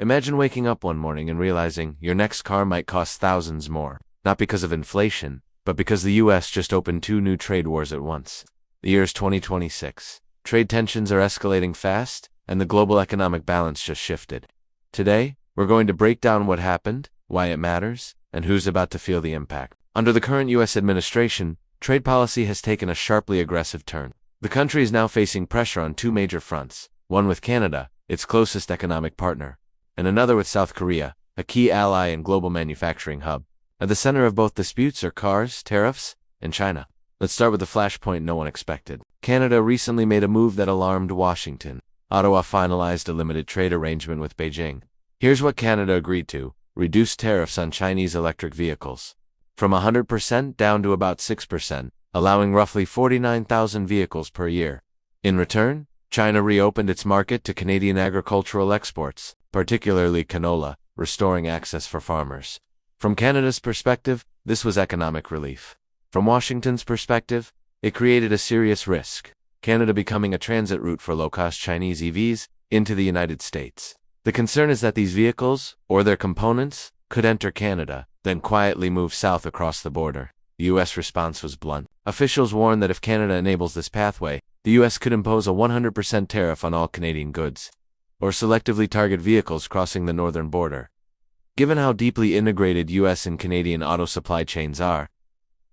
Imagine waking up one morning and realizing your next car might cost thousands more, not because of inflation, but because the US just opened two new trade wars at once. The year is 2026. Trade tensions are escalating fast, and the global economic balance just shifted. Today, we're going to break down what happened, why it matters, and who's about to feel the impact. Under the current US administration, trade policy has taken a sharply aggressive turn. The country is now facing pressure on two major fronts, one with Canada, its closest economic partner, and another with South Korea, a key ally and global manufacturing hub. At the center of both disputes are cars, tariffs, and China. Let's start with the flashpoint no one expected. Canada recently made a move that alarmed Washington. Ottawa finalized a limited trade arrangement with Beijing. Here's what Canada agreed to: reduce tariffs on Chinese electric vehicles from 100% down to about 6%, allowing roughly 49,000 vehicles per year. In return, China reopened its market to Canadian agricultural exports, particularly canola, restoring access for farmers. From Canada's perspective, this was economic relief. From Washington's perspective, it created a serious risk: Canada becoming a transit route for low-cost Chinese EVs into the United States. The concern is that these vehicles, or their components, could enter Canada, then quietly move south across the border. The U.S. response was blunt. Officials warned that if Canada enables this pathway, the U.S. could impose a 100% tariff on all Canadian goods, or selectively target vehicles crossing the northern border. Given how deeply integrated U.S. and Canadian auto supply chains are,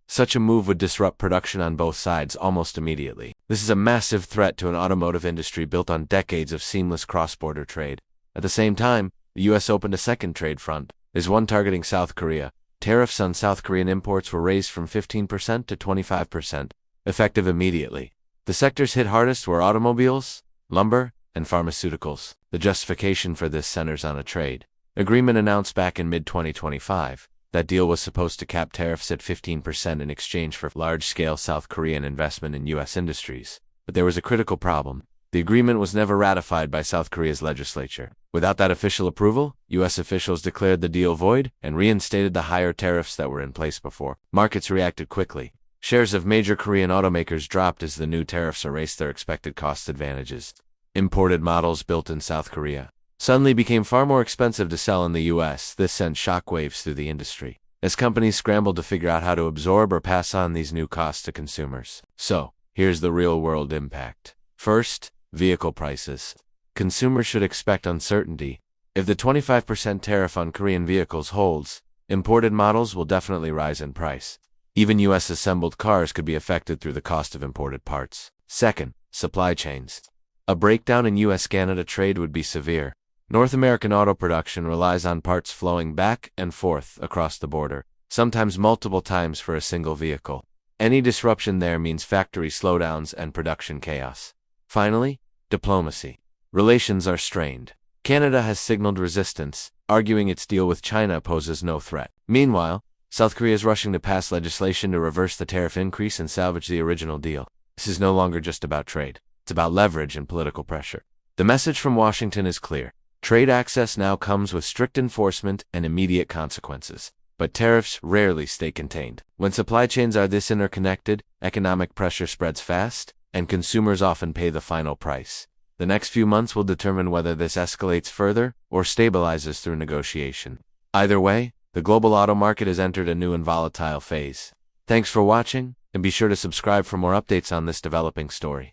such a move would disrupt production on both sides almost immediately. This is a massive threat to an automotive industry built on decades of seamless cross-border trade. At the same time, the U.S. opened a second trade front, one targeting South Korea. Tariffs on South Korean imports were raised from 15% to 25%, effective immediately. The sectors hit hardest were automobiles, lumber, and pharmaceuticals. The justification for this centers on a trade agreement announced back in mid-2025. That deal was supposed to cap tariffs at 15% in exchange for large-scale South Korean investment in U.S. industries. But there was a critical problem. The agreement was never ratified by South Korea's legislature. Without that official approval, U.S. officials declared the deal void and reinstated the higher tariffs that were in place before. Markets reacted quickly. Shares of major Korean automakers dropped as the new tariffs erased their expected cost advantages. Imported models built in South Korea suddenly became far more expensive to sell in the U.S. This sent shockwaves through the industry, as companies scrambled to figure out how to absorb or pass on these new costs to consumers. So, here's the real-world impact. First, vehicle prices. Consumers should expect uncertainty. If the 25% tariff on Korean vehicles holds, imported models will definitely rise in price. Even U.S.-assembled cars could be affected through the cost of imported parts. Second, supply chains. A breakdown in U.S.-Canada trade would be severe. North American auto production relies on parts flowing back and forth across the border, sometimes multiple times for a single vehicle. Any disruption there means factory slowdowns and production chaos. Finally, diplomacy. Relations are strained. Canada has signaled resistance, arguing its deal with China poses no threat. Meanwhile, South Korea is rushing to pass legislation to reverse the tariff increase and salvage the original deal. This is no longer just about trade. It's about leverage and political pressure. The message from Washington is clear. Trade access now comes with strict enforcement and immediate consequences. But tariffs rarely stay contained. When supply chains are this interconnected, economic pressure spreads fast, and consumers often pay the final price. The next few months will determine whether this escalates further or stabilizes through negotiation. Either way, the global auto market has entered a new and volatile phase. Thanks for watching, and be sure to subscribe for more updates on this developing story.